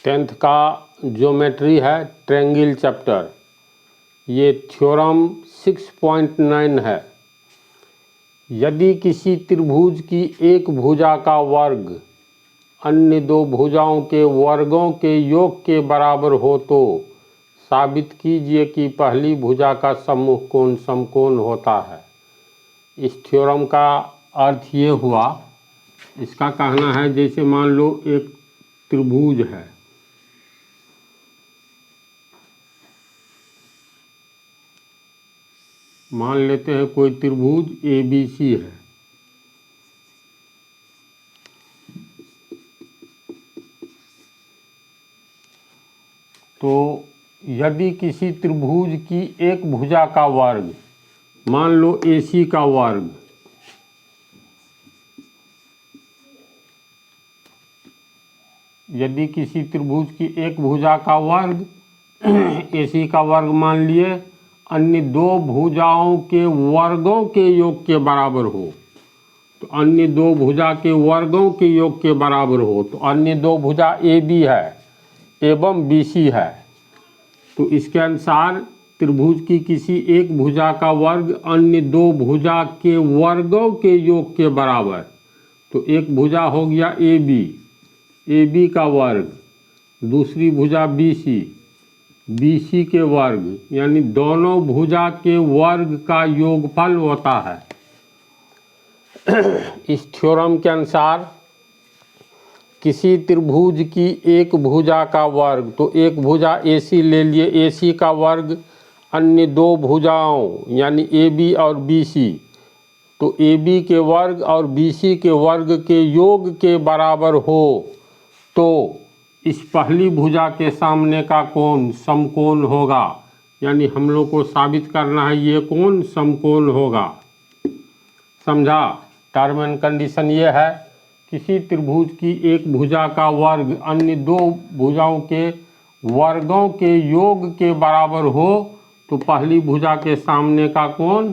10th का geometry है triangle chapter. ये थ्योरम 6.9 है। यदि किसी त्रिभुज की एक भुजा का वर्ग अन्य दो भुजाओं के वर्गों के योग के बराबर हो तो साबित कीजिए कि पहली भुजा का सम्मुख कोण समकोण होता है। इस थ्योरम का अर्थ ये हुआ, इसका कहना है जैसे मान लो एक त्रिभुज है, मान लेते हैं कोई त्रिभुज ABC है। तो यदि किसी त्रिभुज की एक भुजा का वर्ग, मान लो AC का वर्ग, यदि किसी त्रिभुज की एक भुजा का वर्ग AC का वर्ग मान लिए अन्य दो भुजाओं के वर्गों के योग के बराबर हो, तो अन्य दो भुजा के वर्गों के योग के बराबर हो, तो अन्य दो भुजा AB है एवं BC है। तो इसके अनुसार त्रिभुज की किसी एक भुजा का वर्ग अन्य दो भुजा के वर्गों के योग के बराबर, तो एक भुजा हो गया AB का वर्ग, दूसरी भुजा BC के वर्ग, यानी दोनों भुजा के वर्ग का योगफल होता है। इस थ्योरम के अनुसार किसी त्रिभुज की एक भुजा का वर्ग, तो एक भुजा AC ले लिए, AC का वर्ग अन्य दो भुजाओं यानी AB और BC, तो AB के वर्ग और BC के वर्ग के योग के बराबर हो तो इस पहली भुजा के सामने का कोण समकोण होगा। यानी हम लोग को साबित करना है ये कोण समकोण होगा। समझा? टर्म एंड कंडीशन ये है, किसी त्रिभुज की एक भुजा का वर्ग अन्य दो भुजाओं के वर्गों के योग के बराबर हो तो पहली भुजा के सामने का कोण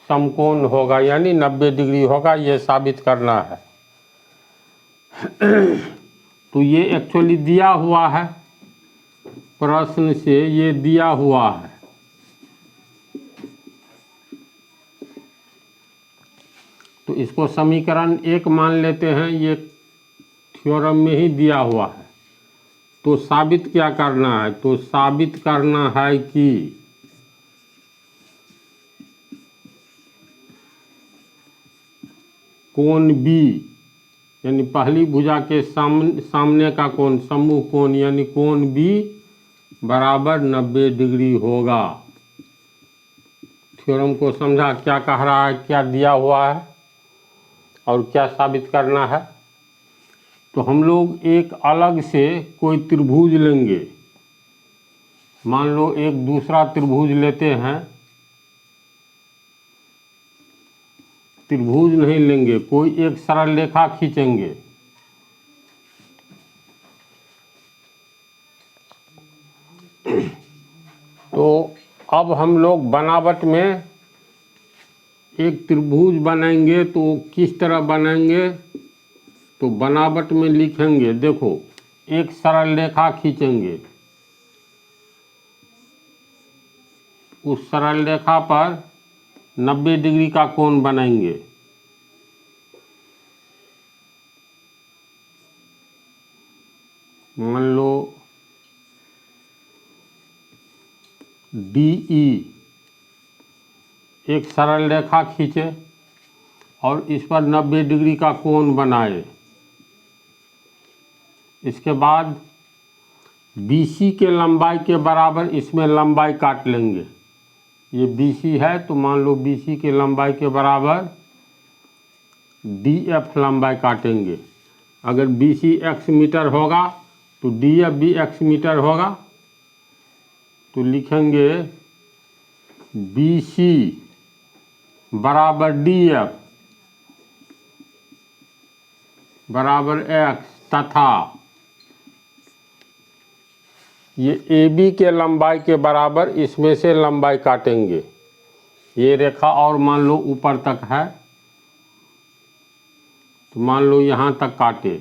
समकोण होगा, यानी 90 डिग्री होगा। ये साबित करना है। तो ये एक्चुअली दिया हुआ है, प्रश्न से ये दिया हुआ है। तो इसको समीकरण 1 मान लेते हैं, ये थ्योरम में ही दिया हुआ है। तो साबित क्या करना है? तो साबित करना है कि कोण B यानी पहली भुजा के सामने का कोण सम्मुख कोण यानी कोण B बराबर 90 डिग्री होगा। थ्योरम को समझा? क्या कह रहा है, क्या दिया हुआ है और क्या साबित करना है। तो हम लोग एक अलग से कोई त्रिभुज लेंगे, मान लो एक दूसरा त्रिभुज लेते हैं, त्रिभुज नहीं लेंगे, कोई एक सरल रेखा खींचेंगे। तो अब हम लोग बनावट में एक त्रिभुज बनाएंगे, तो किस तरह बनाएंगे? तो बनावट में लिखेंगे, देखो एक सरल रेखा खींचेंगे, उस सरल रेखा पर 90 डिग्री का कोण बनाएंगे। मान लो DE एक सरल रेखा खींचे और इस पर 90 डिग्री का कोण बनाए। इसके बाद BC के लंबाई के बराबर इसमें लंबाई काट लेंगे। ये BC है तो मान लो BC के लंबाई के बराबर DF लंबाई काटेंगे। अगर BC x मीटर होगा तो DF भी x मीटर होगा। तो लिखेंगे BC बराबर DF बराबर x, तथा ये AB के लंबाई के बराबर इसमें से लंबाई काटेंगे। ये रेखा और मान लो ऊपर तक है, तो मान लो यहाँ तक काटे,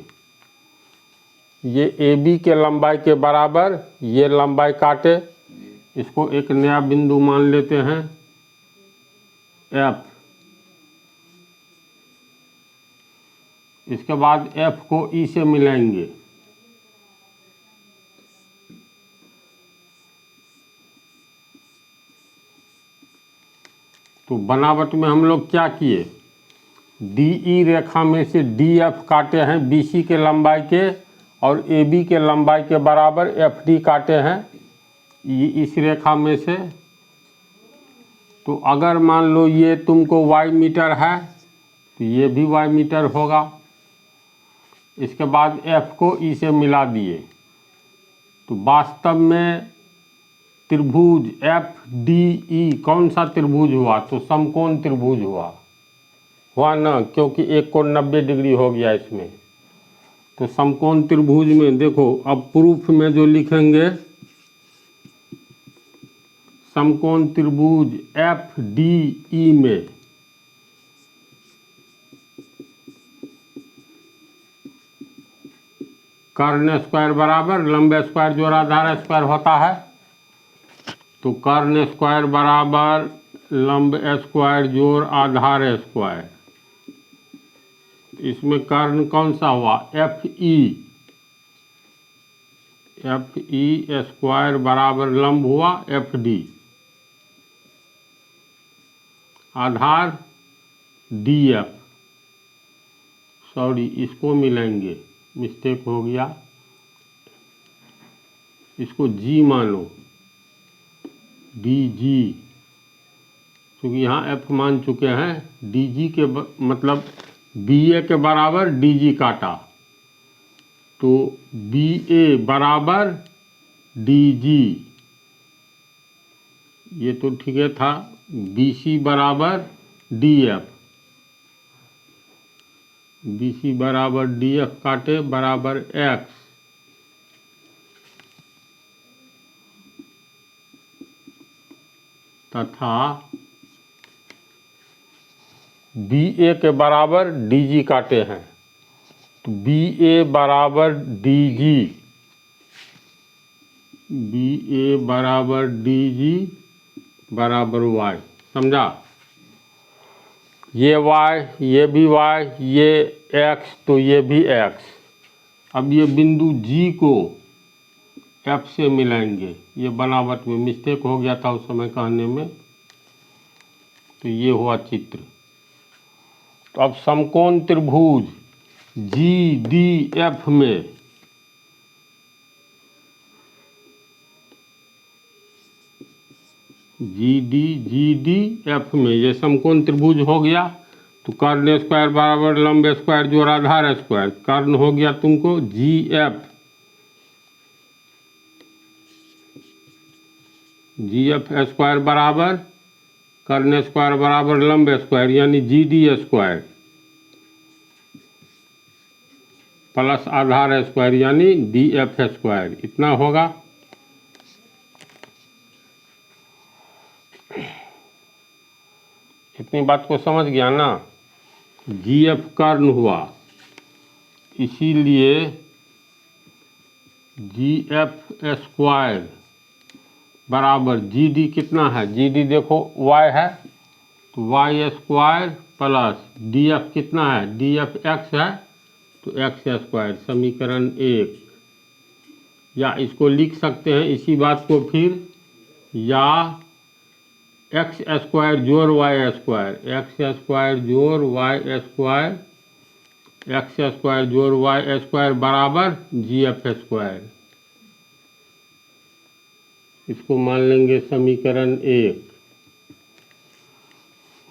ये ए बी के लंबाई के बराबर ये लंबाई काटे, इसको एक नया बिंदु मान लेते हैं एफ। इसके बाद एफ को ई से मिलाएंगे, तो बनावट में हम लोग क्या किए, डी ई रेखा में से डी एफ काटे हैं बी सी के लंबाई के, और ए बी के लंबाई के बराबर एफ डी काटे हैं ये इस रेखा में से। तो अगर मान लो ये तुमको वाई मीटर है तो ये भी वाई मीटर होगा। इसके बाद एफ को ई से मिला दिए, तो वास्तव में त्रिभुज एफ डी ई कौन सा त्रिभुज हुआ, तो समकोण त्रिभुज हुआ ना, क्योंकि एक कोण 90 डिग्री हो गया इसमें। तो समकोण त्रिभुज में देखो, अब प्रूफ में जो लिखेंगे, समकोण त्रिभुज एफ डी ई में कर्ण स्क्वायर बराबर लंब स्क्वायर जोड़ आधार स्क्वायर होता है। तो कर्ण स्क्वायर बराबर लंब स्क्वायर जोड़ आधार स्क्वायर, इसमें कर्ण कौन सा हुआ, एफ ई स्क्वायर बराबर लंब हुआ एफ डी, आधार डी एफ, सॉरी इसको मिलाएंगे, मिस्टेक हो गया, इसको जी मानो, डी जी, क्योंकि यहाँ एफ मान चुके हैं, डी जी के मतलब बी ए के बराबर डी जी काटा, तो बी ए बराबर डी जी, ये तो ठीक है था, बी सी बराबर डी एफ, बी सी बराबर डी एफ काटे बराबर एक्स, तथा बी ए के बराबर डी जी काटे हैं, तो बी ए बराबर डी जी, बी ए बराबर डी जी बराबर वाई, समझा, ये वाई, ये भी वाई, ये एक्स, तो ये भी एक्स। अब ये बिंदु जी को एफ से मिलाएंगे, ये बनावट में मिस्टेक हो गया था उस समय कहने में, तो ये हुआ चित्र। तो अब समकोण त्रिभुज जी डी एफ में जी डी एफ में ये समकोण त्रिभुज हो गया, तो कर्ण स्क्वायर बराबर लंब स्क्वायर जोड़ आधार स्क्वायर, कर्ण हो गया तुमको जी एफ, स्क्वायर बराबर कर्ण स्क्वायर बराबर लंब स्क्वायर यानी जी डी स्क्वायर प्लस आधार स्क्वायर यानी डी एफ स्क्वायर, इतना होगा। इतनी बात को समझ गया ना, जी एफ कर्ण हुआ, इसीलिए जी एफ स्क्वायर बराबर जी डी कितना है, जी डी देखो वाई है, तो y square plus d f कितना है, डी एफ एक्स है, तो एक्स स्क्वायर, समीकरण 1। या इसको लिख सकते हैं इसी बात को फिर, या एक्स स्क्वायर जोड़ वाई स्क्वायर, एक्स स्क्वायर जोड़ वाई स्क्वायर, एक्स स्क्वायर जोड़ वाई स्क्वायर बराबर जी एफ स्क्वायर, इसको मान लेंगे समीकरण 1।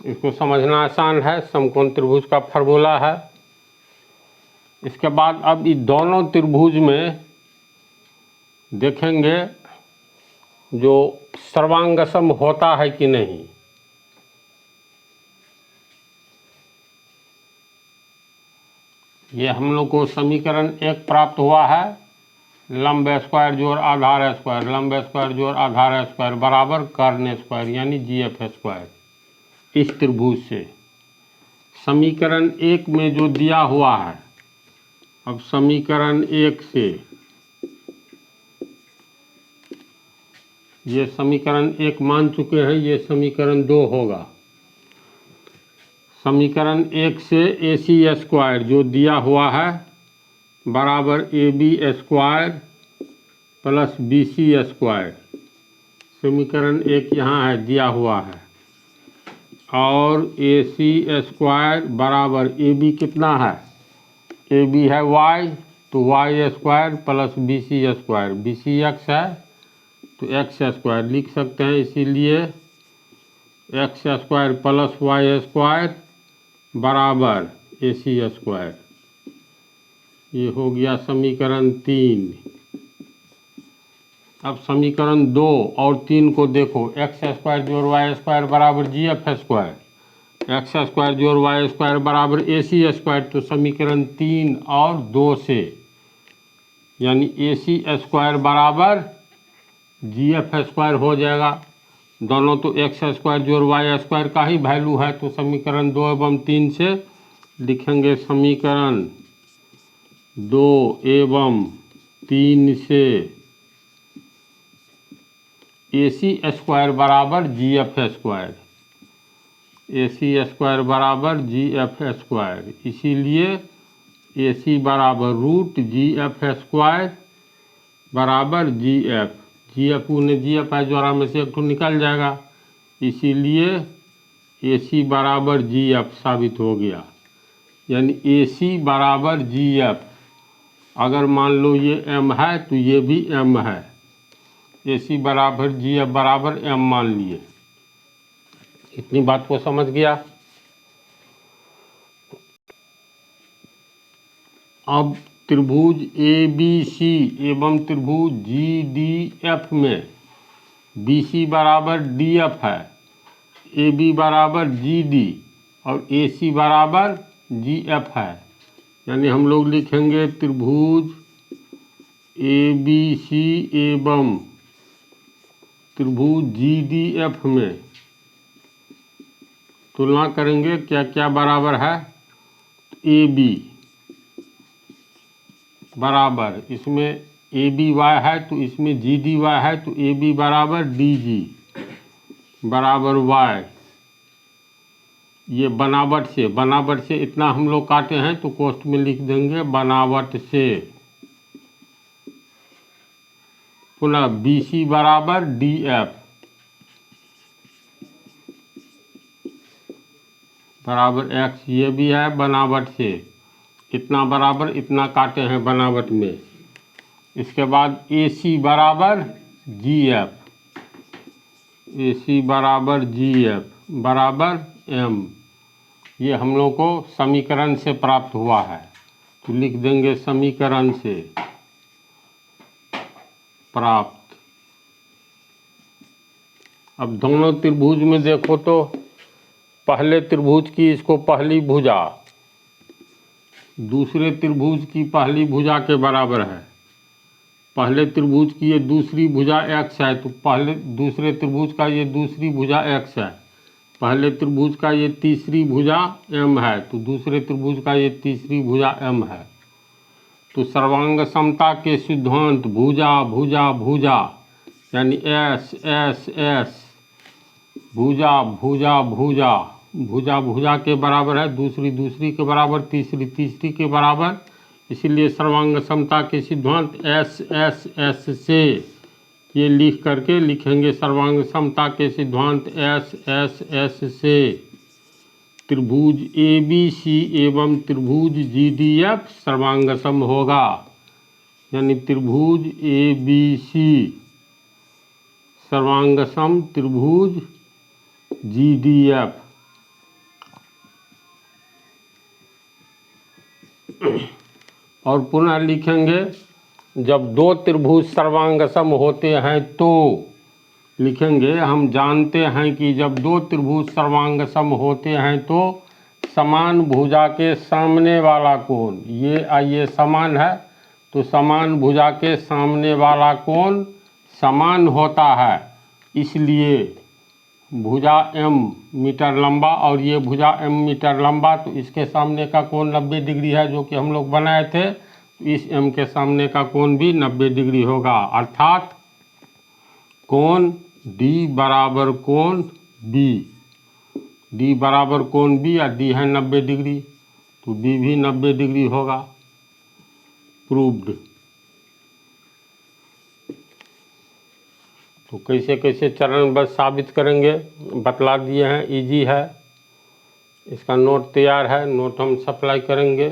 इसको समझना आसान है, समकोण त्रिभुज का फार्मूला है। इसके बाद अब ये दोनों त्रिभुज में देखेंगे जो सर्वांगसम होता है कि नहीं। ये हम लोग को समीकरण 1 प्राप्त हुआ है, लंब स्क्वायर जोड़ आधार स्क्वायर, लंब स्क्वायर जोड़ आधार स्क्वायर बराबर कर्ण स्क्वायर यानी जी एफ स्क्वायर, इस त्रिभुज से। समीकरण 1 में जो दिया हुआ है अब समीकरण 1 से ये समीकरण 1 मान चुके हैं, ये समीकरण 2 होगा। समीकरण 1 से AC² जो दिया हुआ है बराबर AB² प्लस BC²। समीकरण 1 यहाँ है, दिया हुआ है। और AC² बराबर AB कितना है, AB है y, तो y² plus BC²। BC x है तो x² लिख सकते हैं, इसीलिए x² प्लस y² बराबर AC²। ये हो गया समीकरण 3। अब समीकरण 2 और 3 को देखो। x² जोड़ y² बराबर GF², x² जोड़ y² बराबर AC²। तो समीकरण 3 और 2 से यानी AC² बराबर GF² हो जाएगा। दोनों तो x² जोड़ y² का ही वैल्यू है, तो समीकरण 2 एवं 3 से लिखेंगे समीकरण 2 एवं 3 से AC² बराबर GF², AC² बराबर GF²। इसीलिए AC बराबर √GF² बराबर GF। GF ने GF है, जोड़ा में से एक तो निकल जाएगा, इसीलिए AC बराबर GF साबित हो गया। यानी AC बराबर GF। अगर मान लो ये M है तो ये भी M है। AC बराबर GF बराबर M मान लिए। इतनी बात को समझ गया। अब त्रिभुज ABC एवं त्रिभुज GDF में BC बराबर DF है, AB बराबर GD और AC बराबर GF है। यानी हम लोग लिखेंगे त्रिभुज ABC एवं त्रिभुज GDF में तुलना करेंगे क्या क्या बराबर है। AB बराबर, इसमें ABY है तो इसमें GDY है, तो AB बराबर DG बराबर Y। ये बनावट से इतना हम लोग काटे हैं तो कोष्ठ में लिख देंगे बनावट से। पुनः BC बराबर DF बराबर X, ये भी है बनावट से। इतना बराबर इतना काटे हैं बनावट में। इसके बाद AC बराबर GF, AC बराबर GF बराबर M। ये हम लोग को समीकरण से प्राप्त हुआ है, तो लिख देंगे समीकरण से प्राप्त। अब दोनों त्रिभुज में देखो तो पहले त्रिभुज की इसको पहली भुजा दूसरे त्रिभुज की पहली भुजा के बराबर है। पहले त्रिभुज की ये दूसरी भुजा x है, तो पहले दूसरे त्रिभुज का ये दूसरी भुजा x है। पहले त्रिभुज का ये तीसरी भुजा m है, तो दूसरे त्रिभुज का ये तीसरी भुजा m है। तो सर्वांग समता के सिद्धांत भुजा भुजा भुजा यानी S S S भुजा भुजा भुजा भुजा भुजा के बराबर है, दूसरी दूसरी के बराबर, तीसरी तीसरी के बराबर। इसलिए सर्वांग समता के सिद्धांत S S S से ये लिख करके लिखेंगे सर्वांग समता के सिद्धांत S S S से त्रिभुज ABC एवं त्रिभुज GDF सर्वांग सम होगा। यानी त्रिभुज ABC सर्वांग सम त्रिभुज GDF। और पुनः लिखेंगे जब दो त्रिभुज सर्वांग सम होते हैं तो लिखेंगे, हम जानते हैं कि जब दो त्रिभुज सर्वांग सम होते हैं तो समान भुजा के सामने वाला कोण, ये समान है तो समान भुजा के सामने वाला कोण समान होता है। इसलिए भुजा m मीटर लंबा और ये भुजा m मीटर लंबा, तो इसके सामने का कोण 90 डिग्री है, जो कि हम लोग बनाए थे इस एम के सामने का कोण भी 90 डिग्री होगा, अर्थात कोण डी बराबर कोण बी, डी बराबर कोण बी या डी है 90 डिग्री तो बी भी 90 डिग्री होगा। प्रूव्ड। तो कैसे कैसे चरणबद्ध साबित करेंगे बतला दिए हैं, इजी है। इसका नोट तैयार है, नोट हम सप्लाई करेंगे।